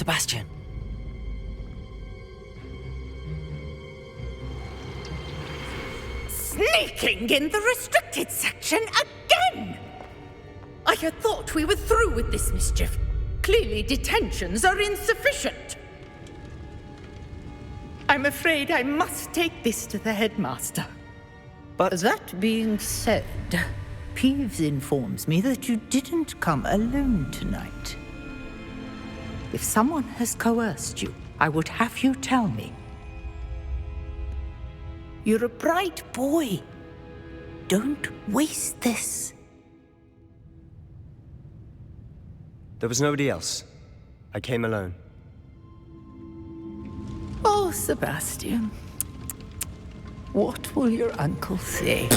Sebastian. Sneaking in the restricted section again! I had thought we were through with this mischief. Clearly detentions are insufficient. I'm afraid I must take this to the headmaster. But That being said, Peeves informs me that you didn't come alone tonight. If someone has coerced you, I would have you tell me. You're a bright boy. Don't waste this. There was nobody else. I came alone. Oh, Sebastian. What will your uncle say?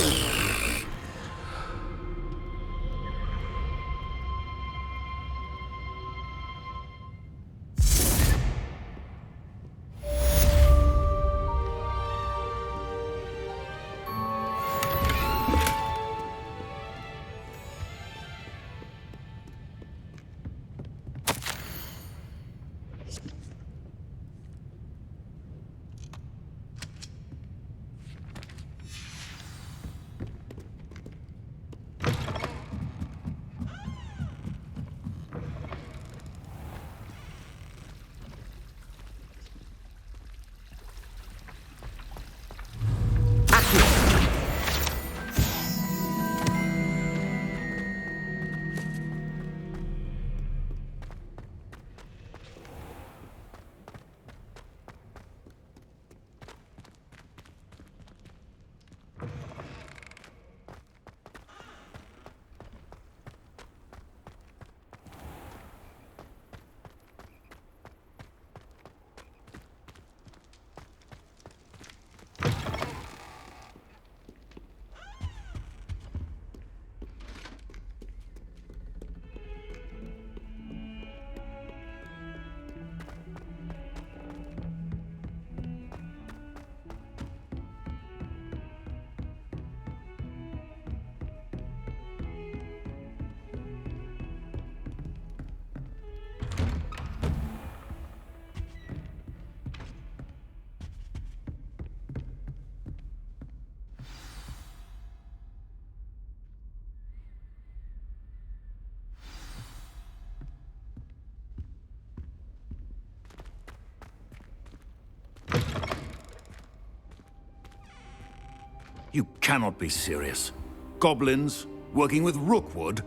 You cannot be serious. Goblins working with Rookwood?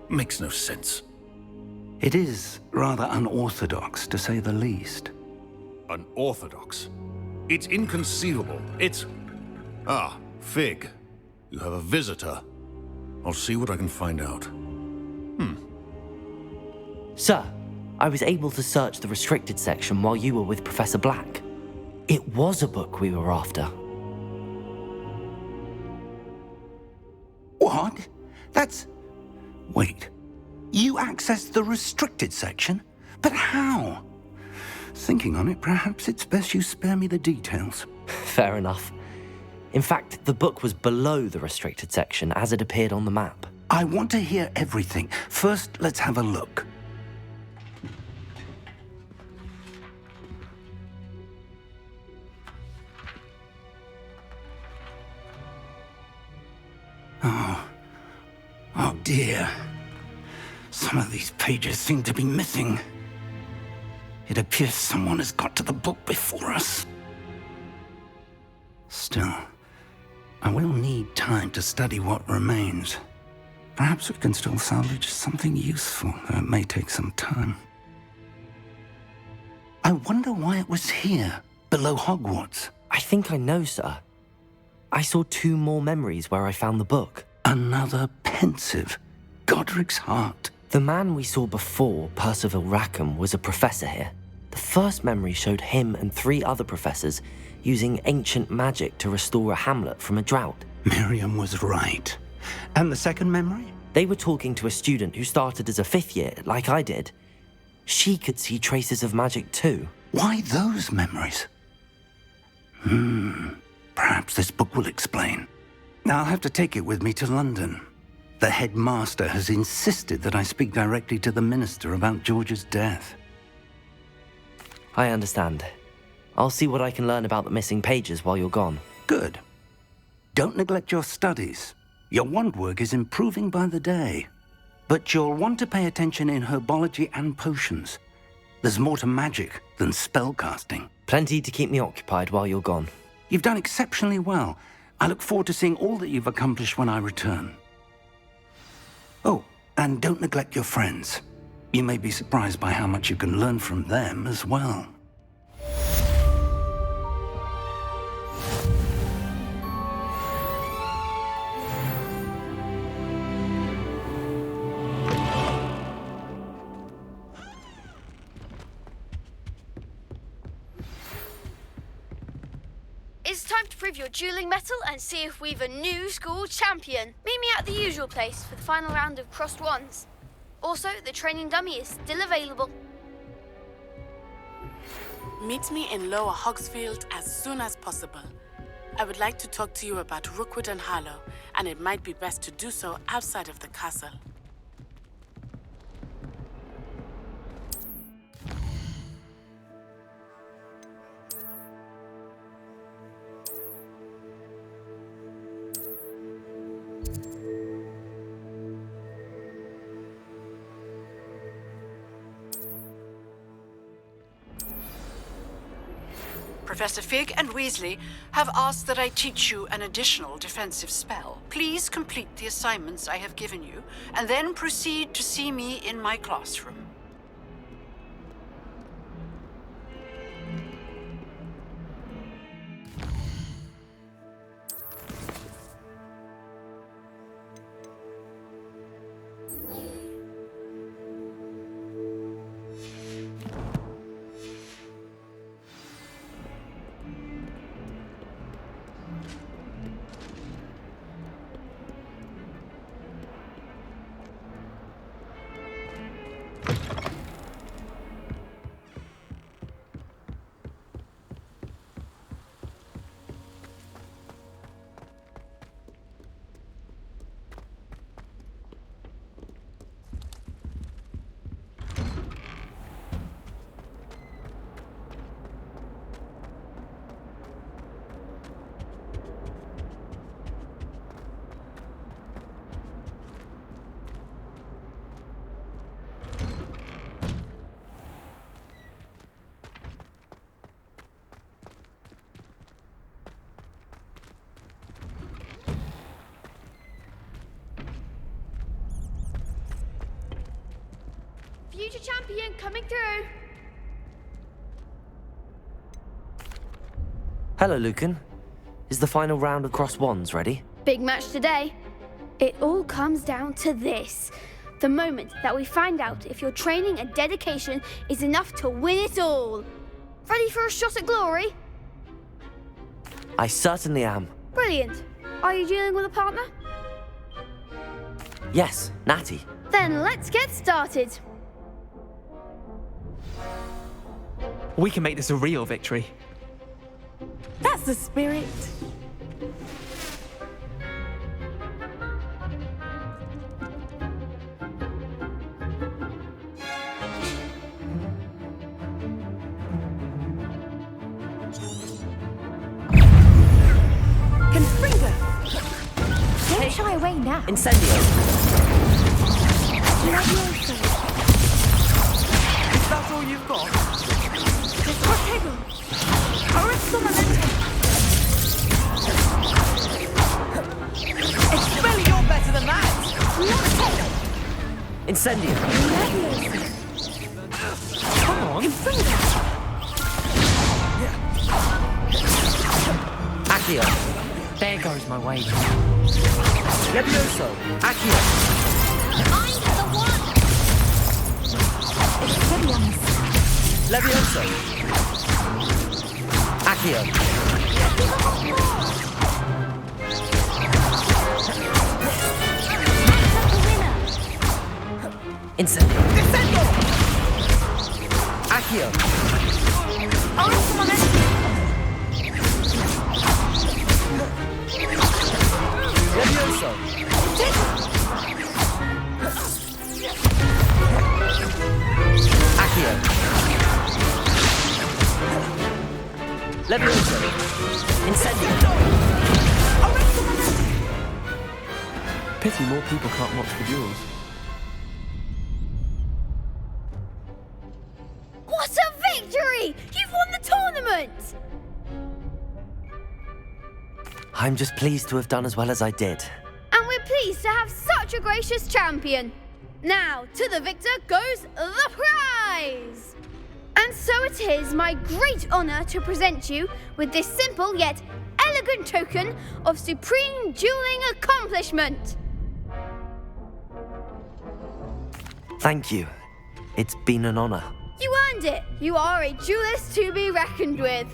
Makes no sense. It is rather unorthodox, to say the least. Unorthodox? It's inconceivable. It's... Ah, Fig. You have a visitor. I'll see what I can find out. Sir, I was able to search the restricted section while you were with Professor Black. It was a book we were after. What? That's... Wait. You accessed the restricted section? But how? Thinking on it, perhaps it's best you spare me the details. Fair enough. In fact, the book was below the restricted section as it appeared on the map. I want to hear everything. First, let's have a look. Oh dear. Some of these pages seem to be missing. It appears someone has got to the book before us. Still, I will need time to study what remains. Perhaps we can still salvage something useful, though it may take some time. I wonder why it was here, below Hogwarts. I think I know, sir. I saw 2 more memories where I found the book. Another pensive. Godric's heart. The man we saw before, Percival Rackham, was a professor here. The first memory showed him and 3 other professors using ancient magic to restore a hamlet from a drought. Miriam was right. And the second memory? They were talking to a student who started as a 5th year, like I did. She could see traces of magic too. Why those memories? Perhaps this book will explain. I'll have to take it with me to London. The headmaster has insisted that I speak directly to the minister about George's death. I understand. I'll see what I can learn about the missing pages while you're gone. Good. Don't neglect your studies. Your wand work is improving by the day. But you'll want to pay attention in herbology and potions. There's more to magic than spellcasting. Plenty to keep me occupied while you're gone. You've done exceptionally well. I look forward to seeing all that you've accomplished when I return. Oh, and don't neglect your friends. You may be surprised by how much you can learn from them as well. It's time to prove your dueling mettle and see if we've a new school champion. Meet me at the usual place for the final round of crossed wands. Also, the training dummy is still available. Meet me in Lower Hogsfield as soon as possible. I would like to talk to you about Rookwood and Harlow, and it might be best to do so outside of the castle. Professor Fig and Weasley have asked that I teach you an additional defensive spell. Please complete the assignments I have given you, and then proceed to see me in my classroom. Future champion coming through. Hello, Lucan. Is the final round of crossed wands ready? Big match today. It all comes down to this. The moment that we find out if your training and dedication is enough to win it all. Ready for a shot at glory? I certainly am. Brilliant. Are you dealing with a partner? Yes, Natty. Then let's get started. We can make this a real victory. That's the spirit. Confringo! Don't shy away now. Incendio. Is that all you've got? Cortego. Aristomalente. Expelling, you're better than that! Incendio. Come on! Accio. There goes my way. Levioso. Accio. I'm the one. Levioso. Accio. Incendio. Incendio! Accio. Levioso. Accio. Levioso. Incendio. Pity more people can't watch the duels. What a victory! You've won the tournament! I'm just pleased to have done as well as I did. And we're pleased to have such a gracious champion. Now, to the victor goes the prize! And so it is my great honour to present you with this simple yet elegant token of supreme dueling accomplishment. Thank you. It's been an honour. You earned it. You are a duelist to be reckoned with.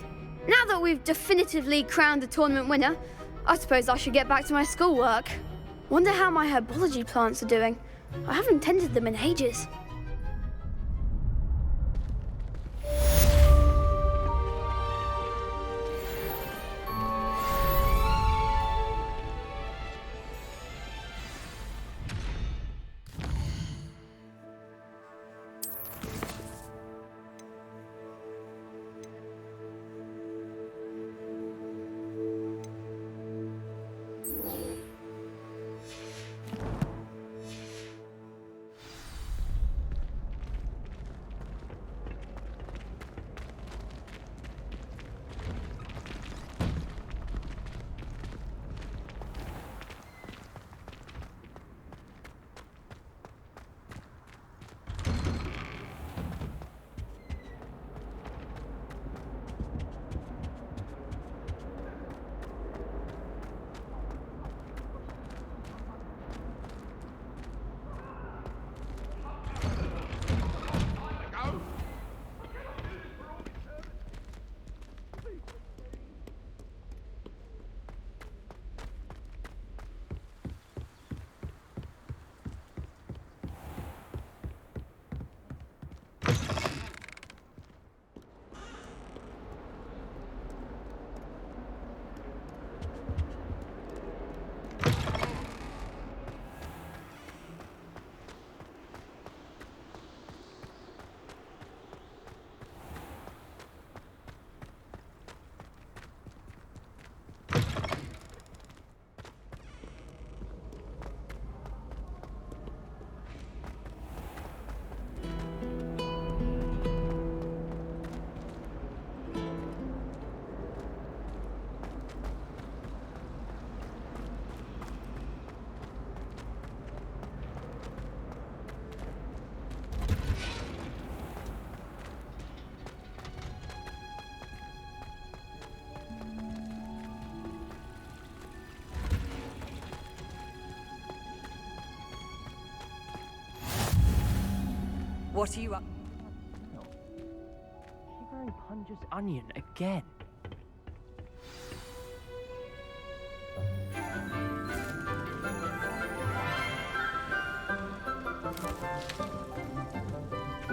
Now that we've definitively crowned the tournament winner, I suppose I should get back to my schoolwork. Wonder how my herbology plants are doing. I haven't tended them in ages. What are you up? Shivering Punja's onion again.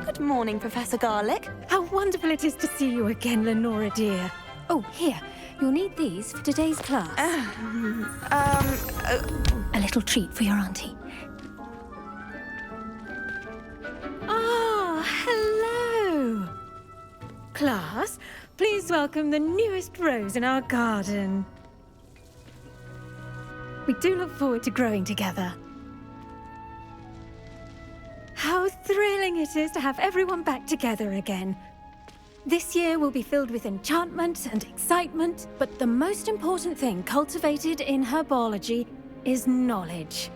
Good morning, Professor Garlick. How wonderful it is to see you again, Lenora dear. Oh, here. You'll need these for today's class. A little treat for your auntie. Hello! Class, please welcome the newest rose in our garden. We do look forward to growing together. How thrilling it is to have everyone back together again. This year will be filled with enchantment and excitement, but the most important thing cultivated in herbology is knowledge.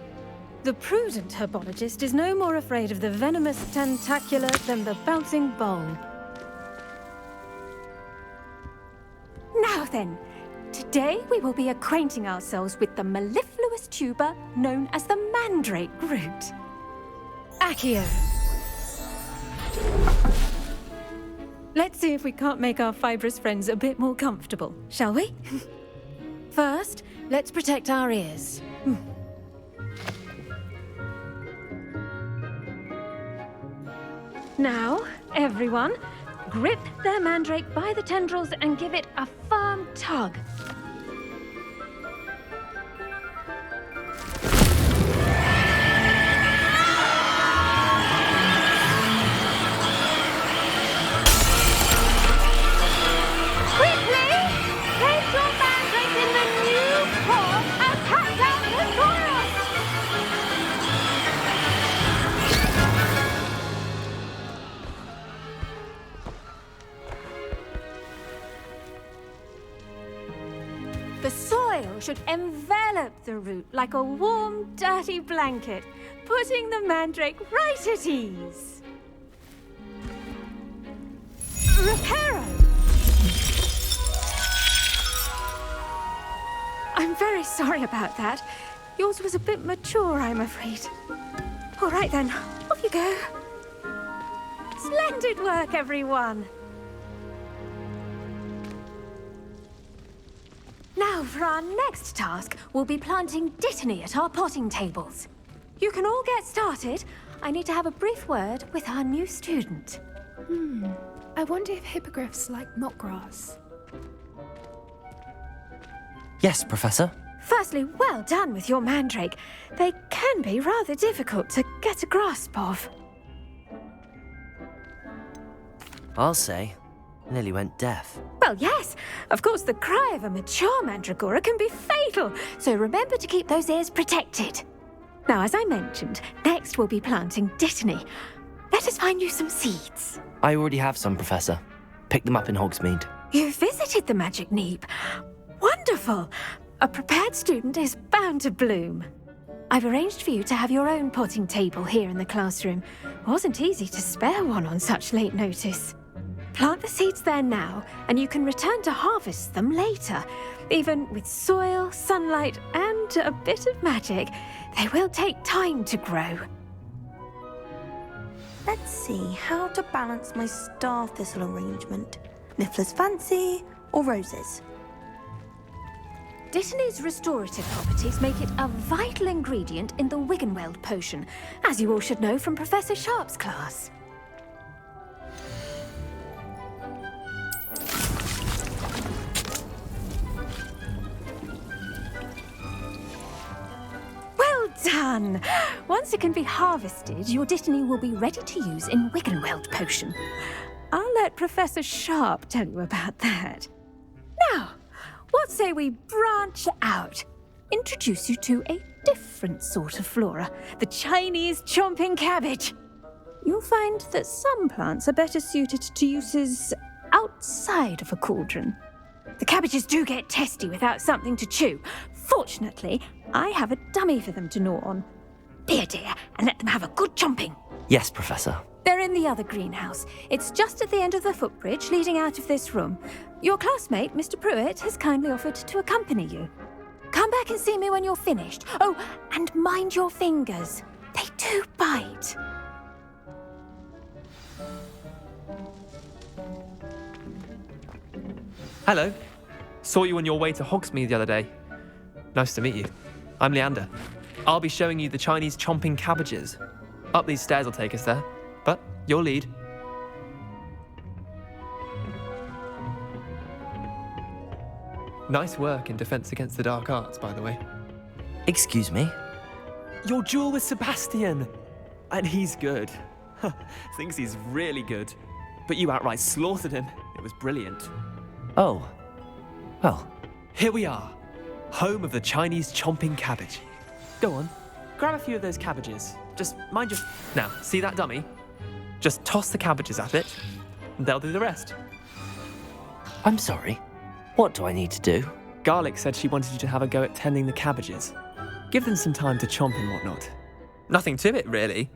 The prudent herbologist is no more afraid of the venomous tentacula than the bouncing bowl. Now then, today we will be acquainting ourselves with the mellifluous tuber known as the mandrake root. Accio. Let's see if we can't make our fibrous friends a bit more comfortable, shall we? First, let's protect our ears. Now, everyone, grip their mandrake by the tendrils and give it a firm tug. Quickly! should envelop the root like a warm, dirty blanket, putting the mandrake right at ease. Reparo! I'm very sorry about that. Yours was a bit mature, I'm afraid. All right then, off you go. Splendid work, everyone. Now, for our next task, we'll be planting Dittany at our potting tables. You can all get started. I need to have a brief word with our new student. I wonder if hippogriffs like knotgrass. Yes, Professor. Firstly, well done with your mandrake. They can be rather difficult to get a grasp of. I'll say. Nearly went deaf. Well, yes. Of course, the cry of a mature mandragora can be fatal, so remember to keep those ears protected. Now, as I mentioned, next we'll be planting Dittany. Let us find you some seeds. I already have some, Professor. Picked them up in Hogsmeade. You visited the Magic Neep. Wonderful. A prepared student is bound to bloom. I've arranged for you to have your own potting table here in the classroom. Wasn't easy to spare one on such late notice. Plant the seeds there now, and you can return to harvest them later. Even with soil, sunlight, and a bit of magic, they will take time to grow. Let's see how to balance my star thistle arrangement. Niffler's Fancy or roses? Dittany's restorative properties make it a vital ingredient in the Wiggenweld potion, as you all should know from Professor Sharp's class. Well done! Once it can be harvested, your Dittany will be ready to use in Wiggenweld potion. I'll let Professor Sharp tell you about that. Now, what say we branch out? Introduce you to a different sort of flora, the Chinese chomping cabbage. You'll find that some plants are better suited to uses outside of a cauldron. The cabbages do get testy without something to chew. Fortunately, I have a dummy for them to gnaw on. Be a dear and let them have a good chomping. Yes, Professor. They're in the other greenhouse. It's just at the end of the footbridge leading out of this room. Your classmate, Mr. Pruitt, has kindly offered to accompany you. Come back and see me when you're finished. Oh, and mind your fingers. They do bite. Hello. Saw you on your way to Hogsmeade the other day. Nice to meet you. I'm Leander. I'll be showing you the Chinese chomping cabbages. Up these stairs will take us there, but your lead. Nice work in Defense Against the Dark Arts, by the way. Excuse me? Your duel with Sebastian! And he's good. Thinks he's really good. But you outright slaughtered him. It was brilliant. Oh. Well. Here we are. Home of the Chinese chomping cabbage. Go on. Grab a few of those cabbages. Just mind your... Now, see that dummy? Just toss the cabbages at it, and they'll do the rest. I'm sorry. What do I need to do? Garlic said she wanted you to have a go at tending the cabbages. Give them some time to chomp and whatnot. Nothing to it, really.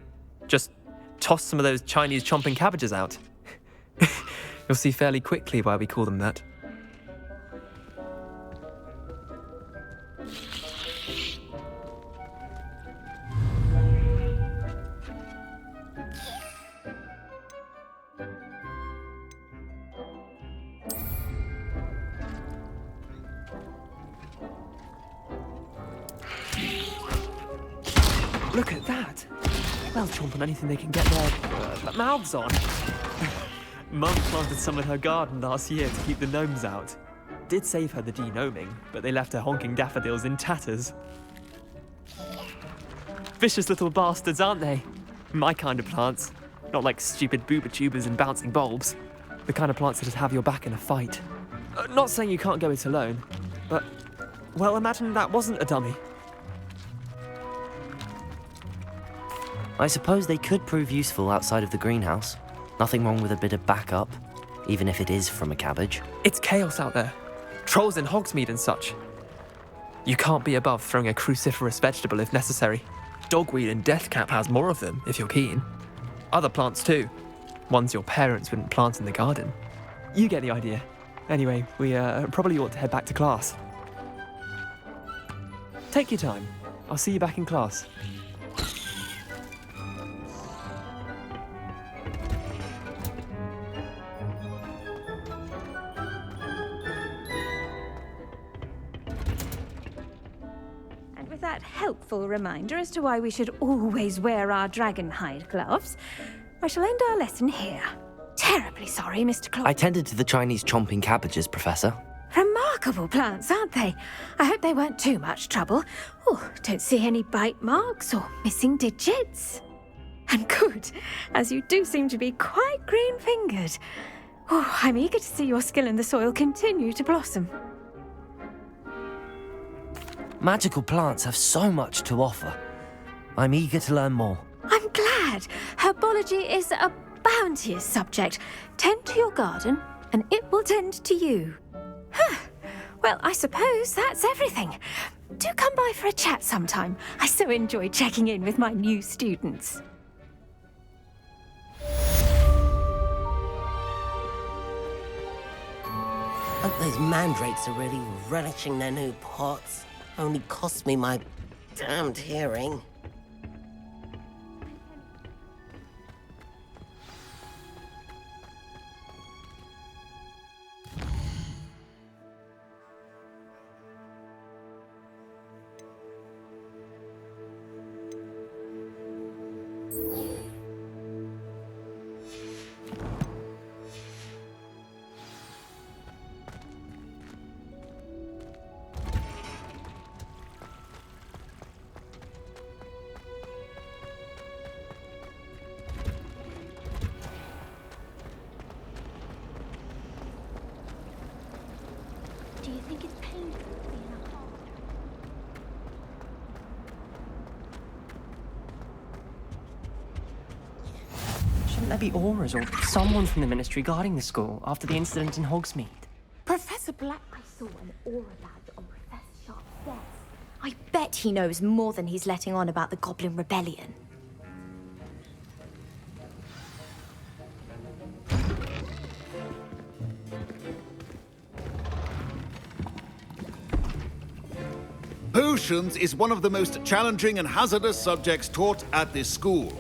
Just toss some of those Chinese chomping cabbages out. You'll see fairly quickly why we call them that. Look at that! They'll chomp on anything they can get their mouths on. Mum planted some in her garden last year to keep the gnomes out. Did save her the de-gnoming, but they left her honking daffodils in tatters. Vicious little bastards, aren't they? My kind of plants. Not like stupid booba tubers and bouncing bulbs. The kind of plants that'd have your back in a fight. Not saying you can't go it alone, but, well, imagine that wasn't a dummy. I suppose they could prove useful outside of the greenhouse. Nothing wrong with a bit of backup, even if it is from a cabbage. It's chaos out there. Trolls in Hogsmeade and such. You can't be above throwing a cruciferous vegetable if necessary. Dogweed and deathcap has more of them, if you're keen. Other plants too. Ones your parents wouldn't plant in the garden. You get the idea. Anyway, we probably ought to head back to class. Take your time. I'll see you back in class. And with that helpful reminder as to why we should always wear our dragon hide gloves, I shall end our lesson here. Terribly sorry, Mr. Clark. I tended to the Chinese chomping cabbages, Professor. Remarkable plants, aren't they? I hope they weren't too much trouble. Oh, don't see any bite marks or missing digits. And good, as you do seem to be quite green-fingered. Oh, I'm eager to see your skill in the soil continue to blossom. Magical plants have so much to offer. I'm eager to learn more. I'm glad. Herbology is a bounteous subject. Tend to your garden, and it will tend to you. Huh. Well, I suppose that's everything. Do come by for a chat sometime. I so enjoy checking in with my new students. Hope those mandrakes are really relishing their new pots. Only cost me my damned hearing. Do you think it's painful being a heart? Shouldn't there be auras or someone from the Ministry guarding the school after the incident in Hogsmeade? Professor Black, I saw an aura badge on Professor Sharp's desk. I bet he knows more than he's letting on about the Goblin Rebellion. Potions is one of the most challenging and hazardous subjects taught at this school.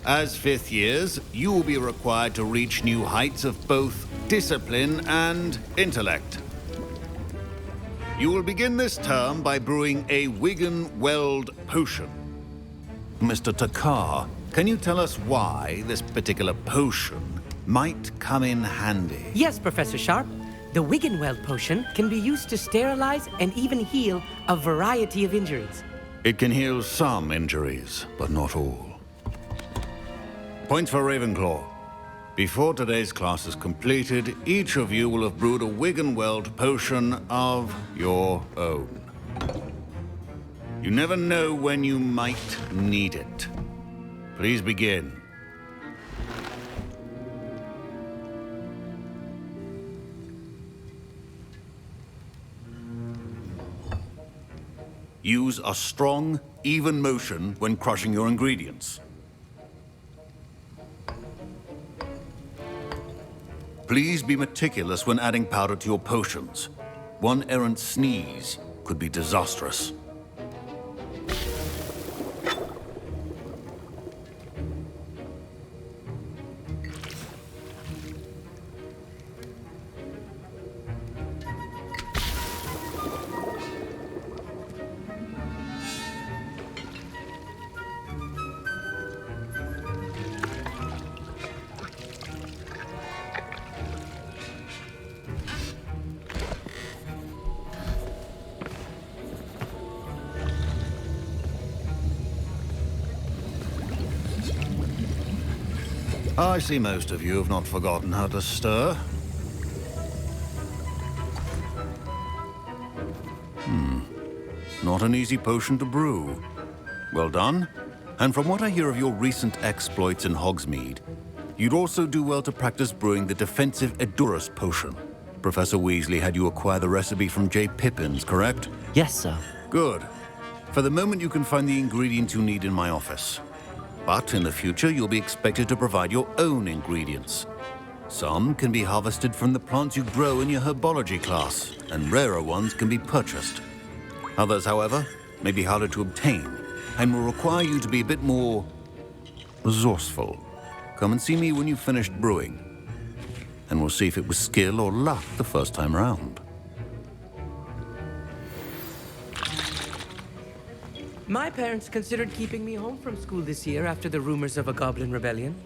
As fifth years, you will be required to reach new heights of both discipline and intellect. You will begin this term by brewing a Wigan-Weld potion. Mr. Takar, can you tell us why this particular potion might come in handy? Yes, Professor Sharp. The Wigan-Weld potion can be used to sterilize and even heal a variety of injuries. It can heal some injuries, but not all. Points for Ravenclaw. Before today's class is completed, each of you will have brewed a Wigan-Weld potion of your own. You never know when you might need it. Please begin. Use a strong, even motion when crushing your ingredients. Please be meticulous when adding powder to your potions. One errant sneeze could be disastrous. I see most of you have not forgotten how to stir. Not an easy potion to brew. Well done. And from what I hear of your recent exploits in Hogsmeade, you'd also do well to practice brewing the defensive Edurus potion. Professor Weasley had you acquire the recipe from J. Pippins, correct? Yes, sir. Good. For the moment, you can find the ingredients you need in my office. But in the future, you'll be expected to provide your own ingredients. Some can be harvested from the plants you grow in your herbology class, and rarer ones can be purchased. Others, however, may be harder to obtain, and will require you to be a bit more resourceful. Come and see me when you've finished brewing, and we'll see if it was skill or luck the first time round. My parents considered keeping me home from school this year after the rumors of a goblin rebellion.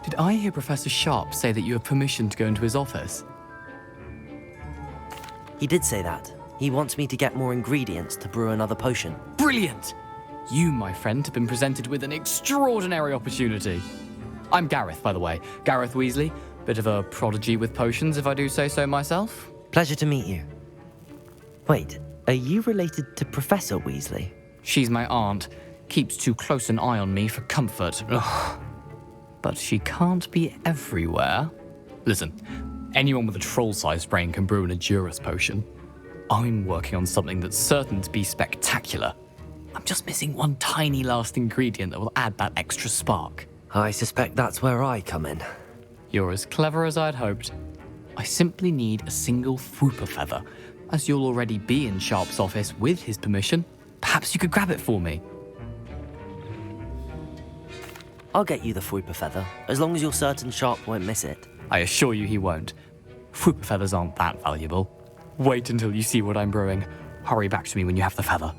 Did I hear Professor Sharp say that you have permission to go into his office? He did say that. He wants me to get more ingredients to brew another potion. Brilliant! You, my friend, have been presented with an extraordinary opportunity. I'm Gareth, by the way. Gareth Weasley. Bit of a prodigy with potions, if I do say so myself. Pleasure to meet you. Wait, are you related to Professor Weasley? She's my aunt. Keeps too close an eye on me for comfort. Ugh. But she can't be everywhere. Listen, anyone with a troll-sized brain can brew an Edurus potion. I'm working on something that's certain to be spectacular. I'm just missing one tiny last ingredient that will add that extra spark. I suspect that's where I come in. You're as clever as I'd hoped. I simply need a single Fwooper feather. As you'll already be in Sharp's office with his permission, perhaps you could grab it for me. I'll get you the Fwooper feather, as long as you're certain Sharp won't miss it. I assure you he won't. Fwooper feathers aren't that valuable. Wait until you see what I'm brewing. Hurry back to me when you have the feather.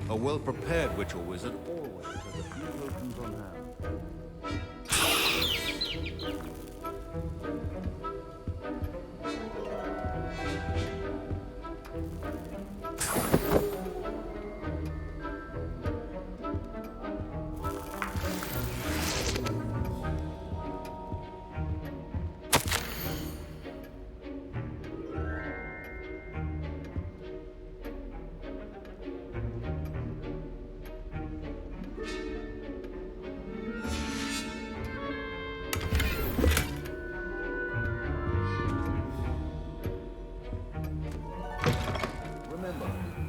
A well-prepared witch or wizard always has a few potions on hand.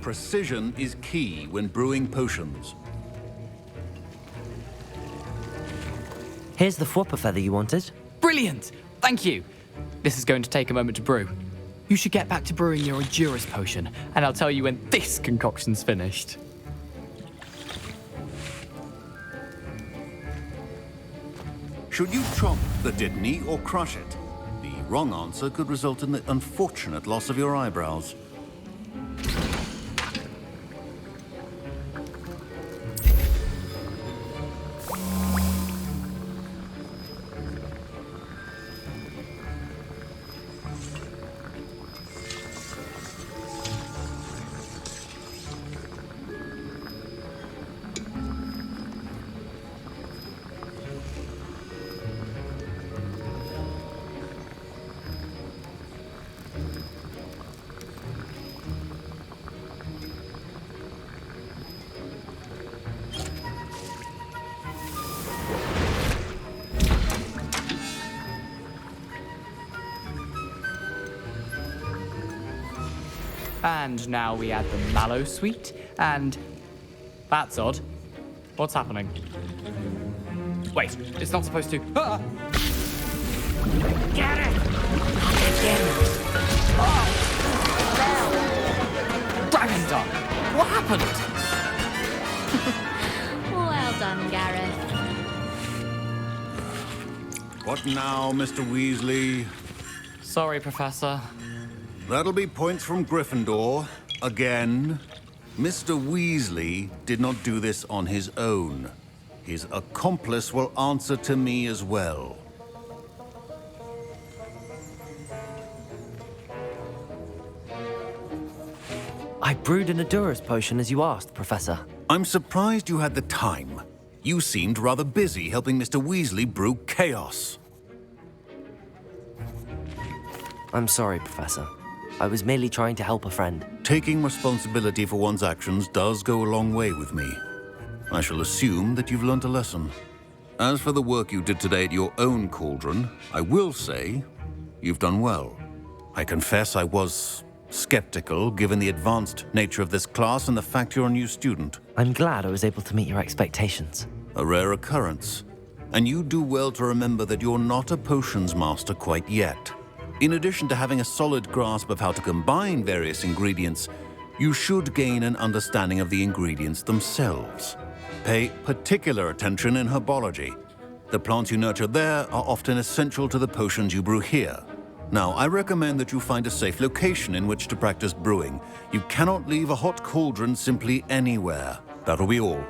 Precision is key when brewing potions. Here's the Fwooper feather you wanted. Brilliant! Thank you! This is going to take a moment to brew. You should get back to brewing your Edurus potion, and I'll tell you when this concoction's finished. Should you chop the Dittany or crush it? The wrong answer could result in the unfortunate loss of your eyebrows. And now we add the mallow sweet, and... That's odd. What's happening? Wait, it's not supposed to... Ah! Get it! Dragon Dog! What happened? Well done, Gareth. What now, Mr. Weasley? Sorry, Professor. That'll be points from Gryffindor. Again. Mr. Weasley did not do this on his own. His accomplice will answer to me as well. I brewed an Edurus potion as you asked, Professor. I'm surprised you had the time. You seemed rather busy helping Mr. Weasley brew chaos. I'm sorry, Professor. I was merely trying to help a friend. Taking responsibility for one's actions does go a long way with me. I shall assume that you've learnt a lesson. As for the work you did today at your own cauldron, I will say you've done well. I confess I was skeptical, given the advanced nature of this class and the fact you're a new student. I'm glad I was able to meet your expectations. A rare occurrence. And you do well to remember that you're not a potions master quite yet. In addition to having a solid grasp of how to combine various ingredients, you should gain an understanding of the ingredients themselves. Pay particular attention in herbology. The plants you nurture there are often essential to the potions you brew here. Now, I recommend that you find a safe location in which to practice brewing. You cannot leave a hot cauldron simply anywhere. That'll be all.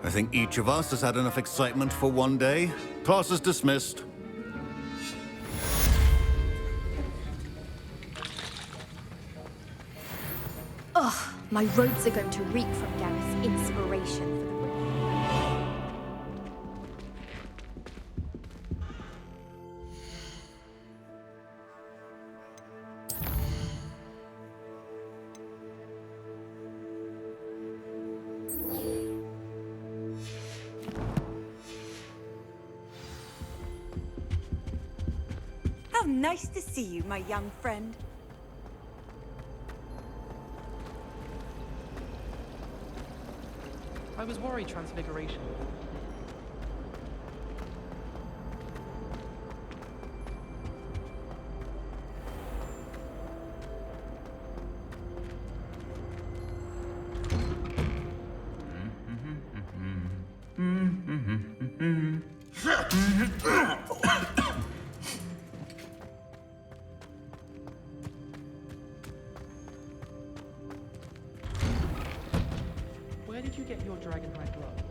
I think each of us has had enough excitement for one day. Class is dismissed. Ugh, my robes are going to reek from Gareth's inspiration for the room. How nice to see you, my young friend. I was worried Transfiguration. Where did you get your dragonhide glove?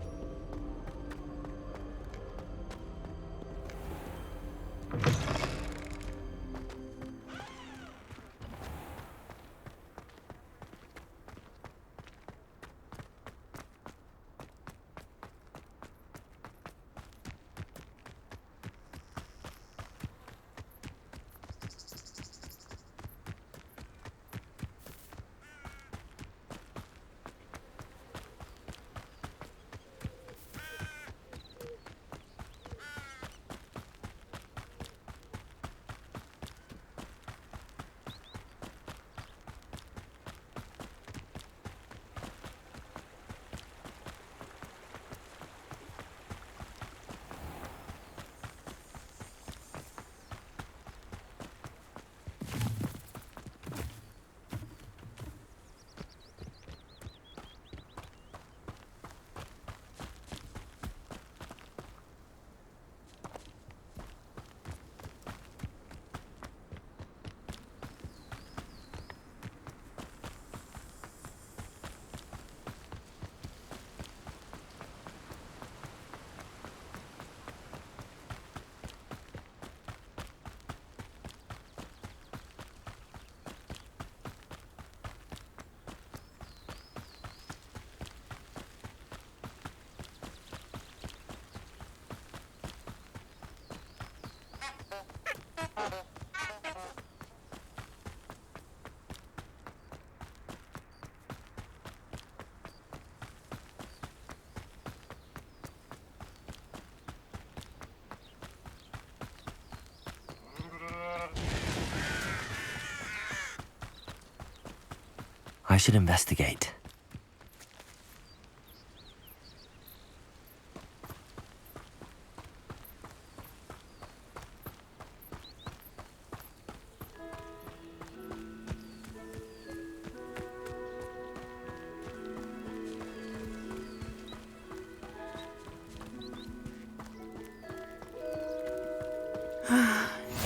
I should investigate.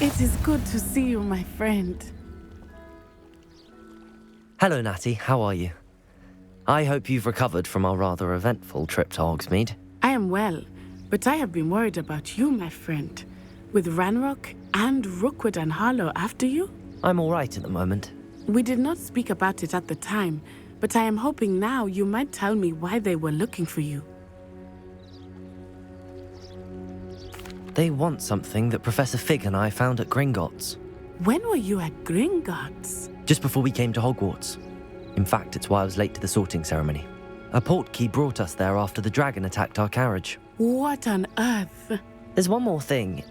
It is good to see you, my friend. Hello, Natty. How are you? I hope you've recovered from our rather eventful trip to Hogsmeade. I am well, but I have been worried about you, my friend. With Ranrock and Rookwood and Harlow after you? I'm all right at the moment. We did not speak about it at the time, but I am hoping now you might tell me why they were looking for you. They want something that Professor Fig and I found at Gringotts. When were you at Gringotts? Just before we came to Hogwarts. In fact, it's why I was late to the sorting ceremony. A portkey brought us there after the dragon attacked our carriage. What on earth? There's one more thing.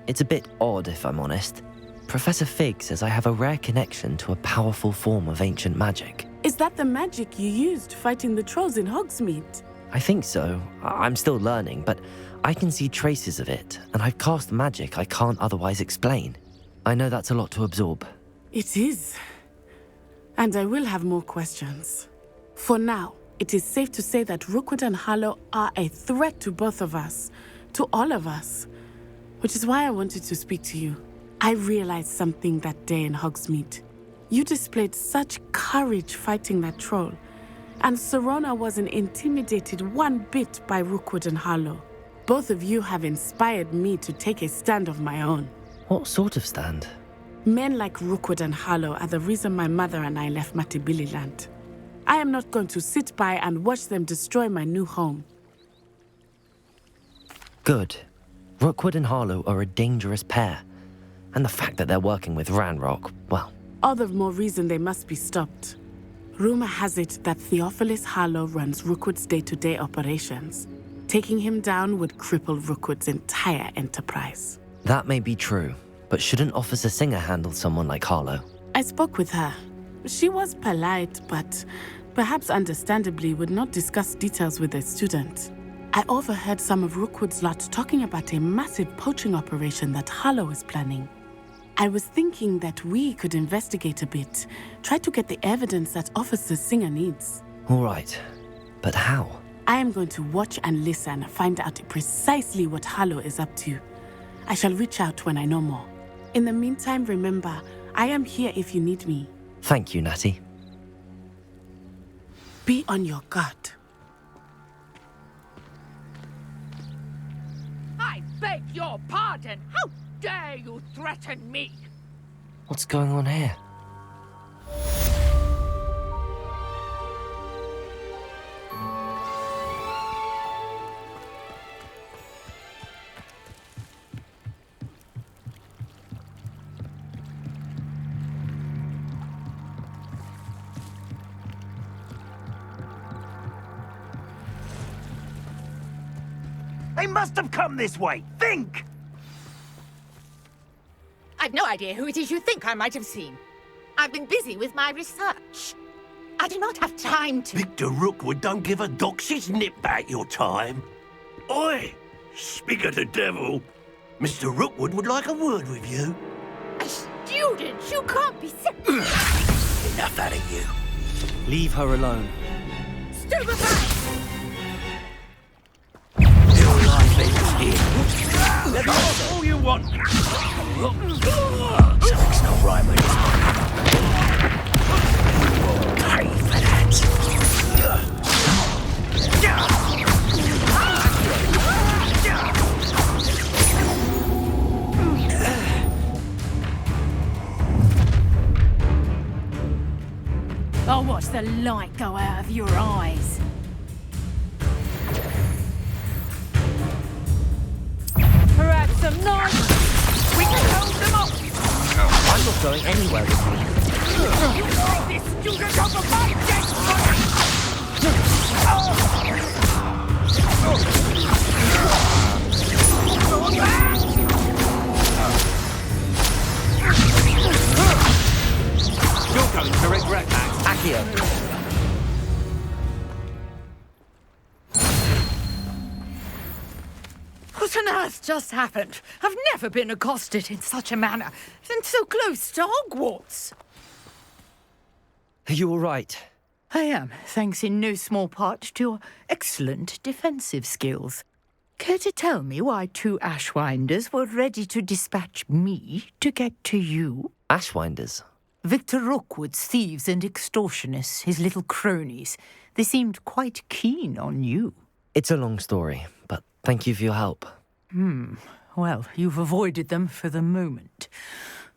It's a bit odd, if I'm honest. Professor Fig says I have a rare connection to a powerful form of ancient magic. Is that the magic you used fighting the trolls in Hogsmeade? I think so. I'm still learning, but I can see traces of it, and I've cast magic I can't otherwise explain. I know that's a lot to absorb. It is. And I will have more questions. For now, it is safe to say that Rookwood and Harlow are a threat to both of us, to all of us, which is why I wanted to speak to you. I realized something that day in Hogsmeade. You displayed such courage fighting that troll, and Serona wasn't intimidated one bit by Rookwood and Harlow. Both of you have inspired me to take a stand of my own. What sort of stand? Men like Rookwood and Harlow are the reason my mother and I left Matabeleland. I am not going to sit by and watch them destroy my new home. Good. Rookwood and Harlow are a dangerous pair. And the fact that they're working with Ranrock, well... All the more reason they must be stopped. Rumor has it that Theophilus Harlow runs Rookwood's day-to-day operations. Taking him down would cripple Rookwood's entire enterprise. That may be true, but shouldn't Officer Singer handle someone like Harlow? I spoke with her. She was polite, but perhaps understandably would not discuss details with a student. I overheard some of Rookwood's lot talking about a massive poaching operation that Harlow is planning. I was thinking that we could investigate a bit, try to get the evidence that Officer Singer needs. All right, but how? I am going to watch and listen, find out precisely what Harlow is up to. I shall reach out when I know more. In the meantime, remember, I am here if you need me. Thank you, Natty. Be on your guard. I beg your pardon. How dare you threaten me? What's going on here? They must have come this way. Think! I've no idea who it is you think I might have seen. I've been busy with my research. I do not have time to... Victor Rookwood don't give a doxy's nip back your time. Oi! Speak of the devil. Mr. Rookwood would like a word with you. A student? You can't be... Enough out of you. Leave her alone. Stupefy! Let me know all you want. Something's not right with this. Pay for I'll watch the light go out of your eyes. Perhaps some knives. We can hold them up. I'm not going anywhere with you. You bring this student over my dead body. You're going to regret that. Accio. What on earth just happened? I've never been accosted in such a manner, and so close to Hogwarts. Are you all right? I am, thanks in no small part to your excellent defensive skills. Care to tell me why two Ashwinders were ready to dispatch me to get to you? Ashwinders? Victor Rookwood's thieves and extortionists, his little cronies. They seemed quite keen on you. It's a long story, but thank you for your help. Well, you've avoided them for the moment.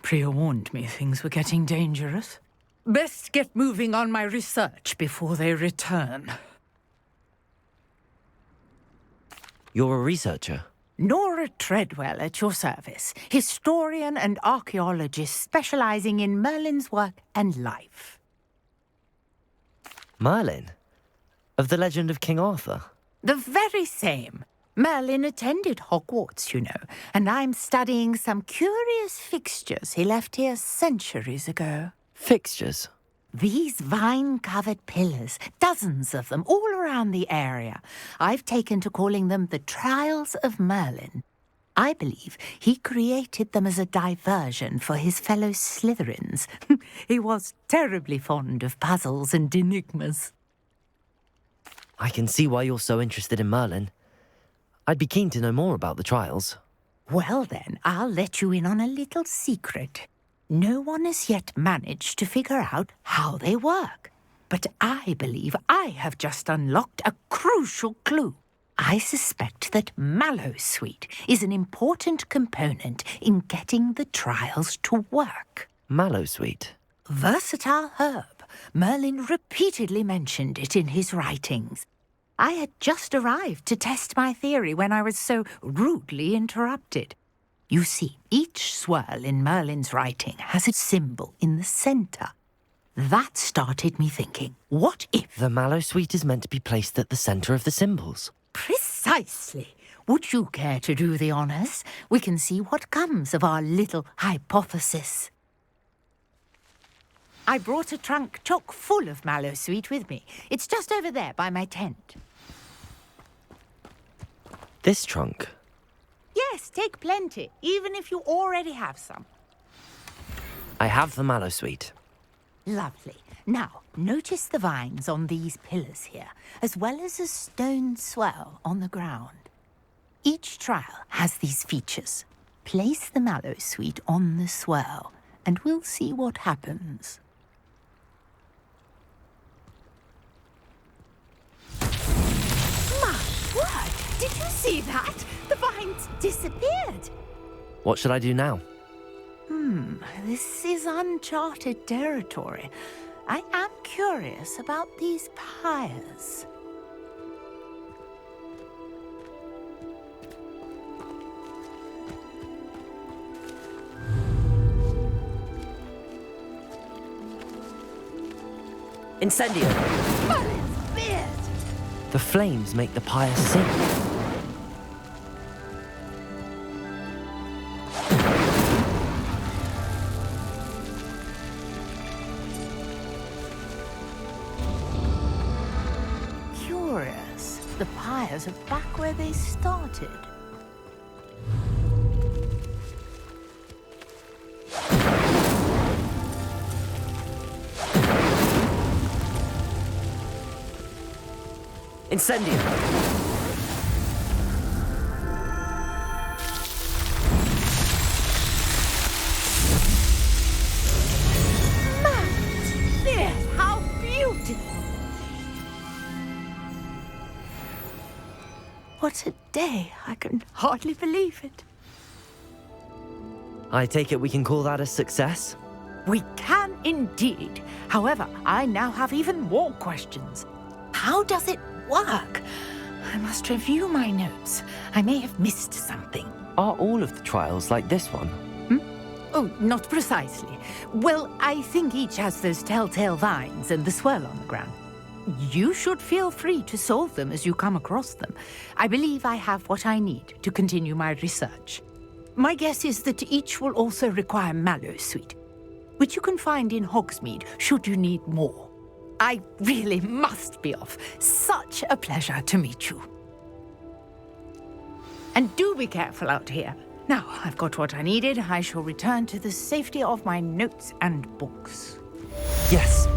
Priya warned me things were getting dangerous. Best get moving on my research before they return. You're a researcher? Nora Treadwell at your service, historian and archaeologist specializing in Merlin's work and life. Merlin? Of the legend of King Arthur? The very same. Merlin attended Hogwarts, you know, and I'm studying some curious fixtures he left here centuries ago. Fixtures? These vine-covered pillars, dozens of them, all around the area. I've taken to calling them the Trials of Merlin. I believe he created them as a diversion for his fellow Slytherins. He was terribly fond of puzzles and enigmas. I can see why you're so interested in Merlin. I'd be keen to know more about the trials. Well then, I'll let you in on a little secret. No one has yet managed to figure out how they work. But I believe I have just unlocked a crucial clue. I suspect that mallowsweet is an important component in getting the trials to work. Mallowsweet? Versatile herb. Merlin repeatedly mentioned it in his writings. I had just arrived to test my theory when I was so rudely interrupted. You see, each swirl in Merlin's writing has a symbol in the centre. That started me thinking, what if... The mallowsweet is meant to be placed at the centre of the symbols. Precisely. Would you care to do the honours? We can see what comes of our little hypothesis. I brought a trunk chock full of mallowsweet with me. It's just over there by my tent. This trunk? Yes, take plenty, even if you already have some. I have the mallowsweet. Lovely. Now, notice the vines on these pillars here, as well as a stone swell on the ground. Each trial has these features. Place the mallowsweet on the swell, and we'll see what happens. My word! Did you see that? The vines disappeared. What should I do now? This is uncharted territory. I am curious about these pyres. Incendio! Merlin's beard! The flames make the pyre sing. Curious. The pyres are back where they started. Incendio! How beautiful! What a day! I can hardly believe it. I take it we can call that a success? We can indeed. However, I now have even more questions. How does it work? I must review my notes. I may have missed something. Are all of the trials like this one? Oh, not precisely. Well, I think each has those telltale vines and the swirl on the ground. You should feel free to solve them as you come across them. I believe I have what I need to continue my research. My guess is that each will also require mallowsweet, which you can find in Hogsmeade should you need more. I really must be off. Such a pleasure to meet you. And do be careful out here. Now, I've got what I needed. I shall return to the safety of my notes and books. Yes.